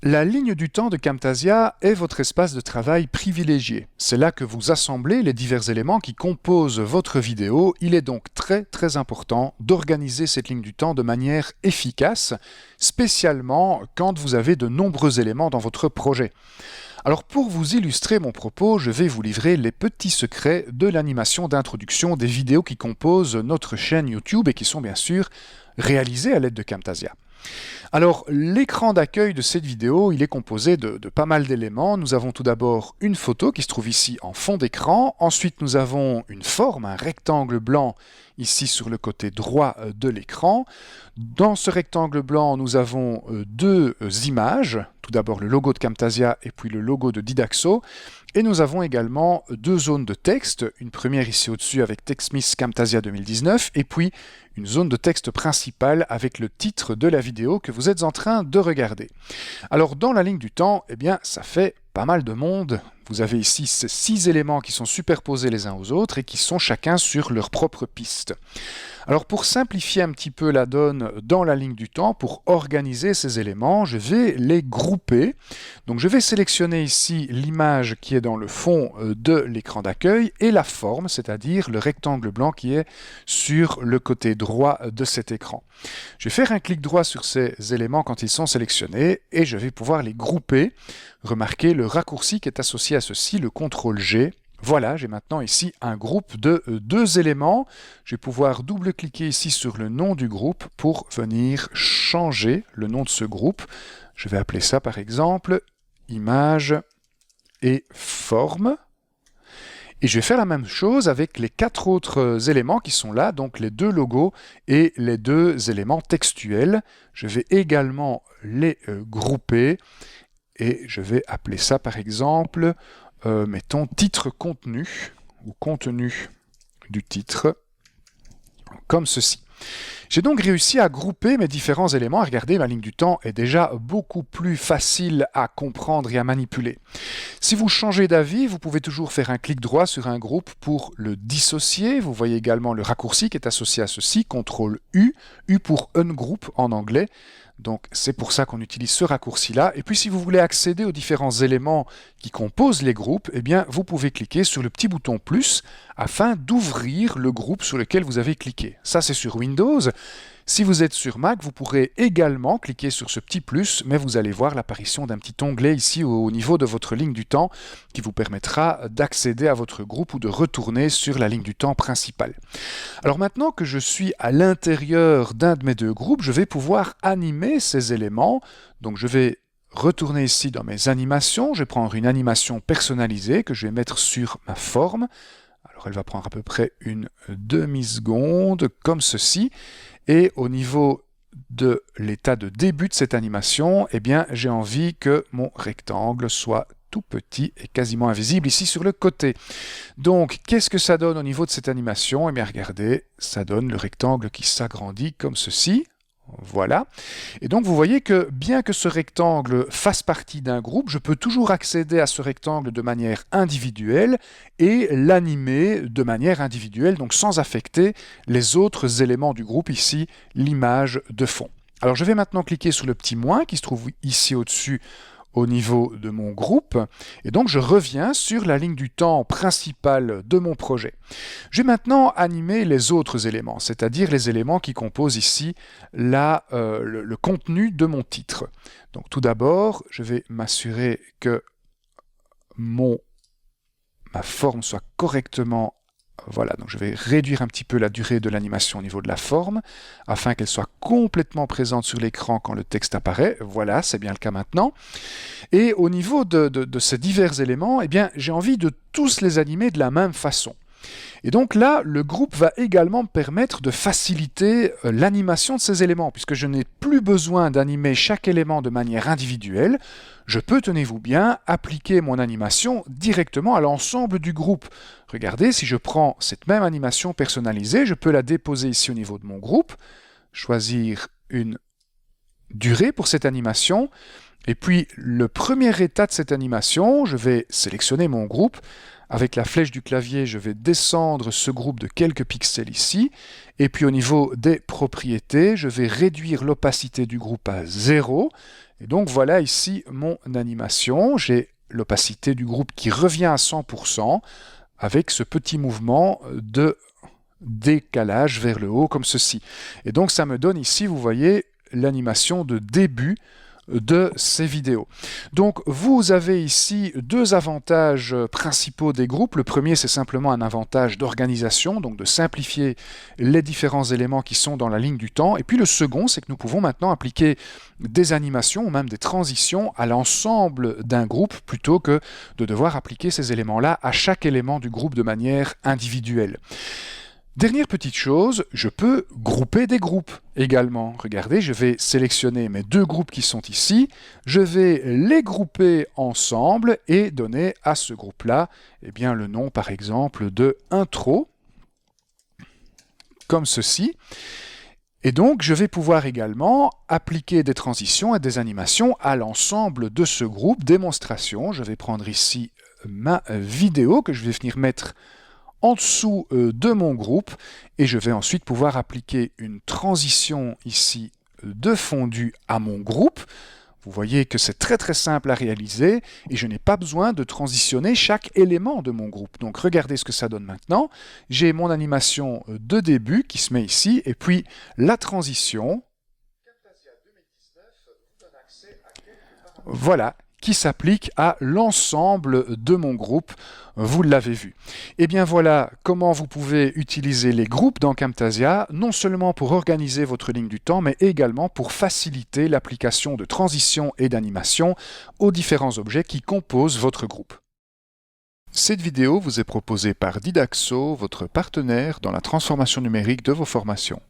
La ligne du temps de Camtasia est votre espace de travail privilégié. C'est là que vous assemblez les divers éléments qui composent votre vidéo. Il est donc très important d'organiser cette ligne du temps de manière efficace, spécialement quand vous avez de nombreux éléments dans votre projet. Alors pour vous illustrer mon propos, je vais vous livrer les petits secrets de l'animation d'introduction des vidéos qui composent notre chaîne YouTube et qui sont bien sûr réalisées à l'aide de Camtasia. Alors, l'écran d'accueil de cette vidéo, il est composé de pas mal d'éléments. Nous avons tout d'abord une photo qui se trouve ici en fond d'écran. Ensuite, nous avons une forme, un rectangle blanc, ici sur le côté droit de l'écran. Dans ce rectangle blanc, nous avons deux images. Tout d'abord le logo de Camtasia et puis le logo de Didaxo. Et nous avons également deux zones de texte, une première ici au-dessus avec TechSmith Camtasia 2019, et puis une zone de texte principale avec le titre de la vidéo que vous êtes en train de regarder. Alors dans la ligne du temps, eh bien ça fait pas mal de monde. Vous avez ici ces 6 éléments qui sont superposés les uns aux autres et qui sont chacun sur leur propre piste. Alors pour simplifier un petit peu la donne dans la ligne du temps, pour organiser ces éléments, je vais les grouper. Donc je vais sélectionner ici l'image qui est dans le fond de l'écran d'accueil et la forme, c'est-à-dire le rectangle blanc qui est sur le côté droit de cet écran. Je vais faire un clic droit sur ces éléments quand ils sont sélectionnés et je vais pouvoir les grouper. Remarquez le raccourci qui est associé à ceci, le CTRL-G. Voilà, j'ai maintenant ici un groupe de 2 éléments. Je vais pouvoir double-cliquer ici sur le nom du groupe pour venir changer le nom de ce groupe. Je vais appeler ça par exemple image et forme. Et je vais faire la même chose avec les 4 autres éléments qui sont là, donc les 2 logos et les 2 éléments textuels. Je vais également les grouper et je vais appeler ça par exemple mettons titre contenu ou contenu du titre comme ceci. J'ai donc réussi à grouper mes différents éléments. Regardez, ma ligne du temps est déjà beaucoup plus facile à comprendre et à manipuler. Si vous changez d'avis, vous pouvez toujours faire un clic droit sur un groupe pour le dissocier. Vous voyez également le raccourci qui est associé à ceci, CTRL-U, U pour ungroup en anglais. Donc c'est pour ça qu'on utilise ce raccourci-là. Et puis si vous voulez accéder aux différents éléments qui composent les groupes, eh bien vous pouvez cliquer sur le petit bouton plus afin d'ouvrir le groupe sur lequel vous avez cliqué. Ça c'est sur Windows. Si vous êtes sur Mac, vous pourrez également cliquer sur ce petit plus, mais vous allez voir l'apparition d'un petit onglet ici au niveau de votre ligne du temps qui vous permettra d'accéder à votre groupe ou de retourner sur la ligne du temps principale. Alors maintenant que je suis à l'intérieur d'un de mes 2 groupes, je vais pouvoir animer ces éléments. Donc je vais retourner ici dans mes animations, je vais prendre une animation personnalisée que je vais mettre sur ma forme. Alors elle va prendre à peu près une demi-seconde comme ceci. Et au niveau de l'état de début de cette animation, eh bien, j'ai envie que mon rectangle soit tout petit et quasiment invisible ici sur le côté. Donc, qu'est-ce que ça donne au niveau de cette animation? Eh bien, regardez, ça donne le rectangle qui s'agrandit comme ceci. Voilà. Et donc, vous voyez que bien que ce rectangle fasse partie d'un groupe, je peux toujours accéder à ce rectangle de manière individuelle et l'animer de manière individuelle, donc sans affecter les autres éléments du groupe, ici, l'image de fond. Alors, je vais maintenant cliquer sur le petit moins qui se trouve ici au-dessus au niveau de mon groupe, et donc je reviens sur la ligne du temps principale de mon projet. Je vais maintenant animer les autres éléments, c'est-à-dire les éléments qui composent ici le contenu de mon titre. Donc tout d'abord, je vais m'assurer que ma forme soit correctement. Voilà, donc je vais réduire un petit peu la durée de l'animation au niveau de la forme, afin qu'elle soit complètement présente sur l'écran quand le texte apparaît. Voilà, c'est bien le cas maintenant. Et au niveau de ces divers éléments, eh bien, j'ai envie de tous les animer de la même façon. Et donc là, le groupe va également me permettre de faciliter l'animation de ces éléments, puisque je n'ai plus besoin d'animer chaque élément de manière individuelle. Je peux, tenez-vous bien, appliquer mon animation directement à l'ensemble du groupe. Regardez, si je prends cette même animation personnalisée, je peux la déposer ici au niveau de mon groupe, choisir une durée pour cette animation, et puis le premier état de cette animation, je vais sélectionner mon groupe, avec la flèche du clavier, je vais descendre ce groupe de quelques pixels ici. Et puis au niveau des propriétés, je vais réduire l'opacité du groupe à 0. Et donc voilà ici mon animation. J'ai l'opacité du groupe qui revient à 100% avec ce petit mouvement de décalage vers le haut comme ceci. Et donc ça me donne ici, vous voyez, l'animation de début de ces vidéos. Donc vous avez ici deux avantages principaux des groupes. Le premier, c'est simplement un avantage d'organisation, donc de simplifier les différents éléments qui sont dans la ligne du temps. Et puis le second, c'est que nous pouvons maintenant appliquer des animations ou même des transitions à l'ensemble d'un groupe plutôt que de devoir appliquer ces éléments-là à chaque élément du groupe de manière individuelle. Dernière petite chose, je peux grouper des groupes également. Regardez, je vais sélectionner mes deux groupes qui sont ici, je vais les grouper ensemble et donner à ce groupe-là le nom par exemple de intro, comme ceci. Et donc, je vais pouvoir également appliquer des transitions et des animations à l'ensemble de ce groupe. Démonstration, je vais prendre ici ma vidéo que je vais venir mettre en dessous de mon groupe et je vais ensuite pouvoir appliquer une transition ici de fondu à mon groupe. Vous voyez que c'est très très simple à réaliser et je n'ai pas besoin de transitionner chaque élément de mon groupe. Donc regardez ce que ça donne maintenant. J'ai mon animation de début qui se met ici et puis la transition. Voilà, qui s'applique à l'ensemble de mon groupe, vous l'avez vu. Et bien voilà comment vous pouvez utiliser les groupes dans Camtasia, non seulement pour organiser votre ligne du temps, mais également pour faciliter l'application de transitions et d'animations aux différents objets qui composent votre groupe. Cette vidéo vous est proposée par Didaxo, votre partenaire dans la transformation numérique de vos formations.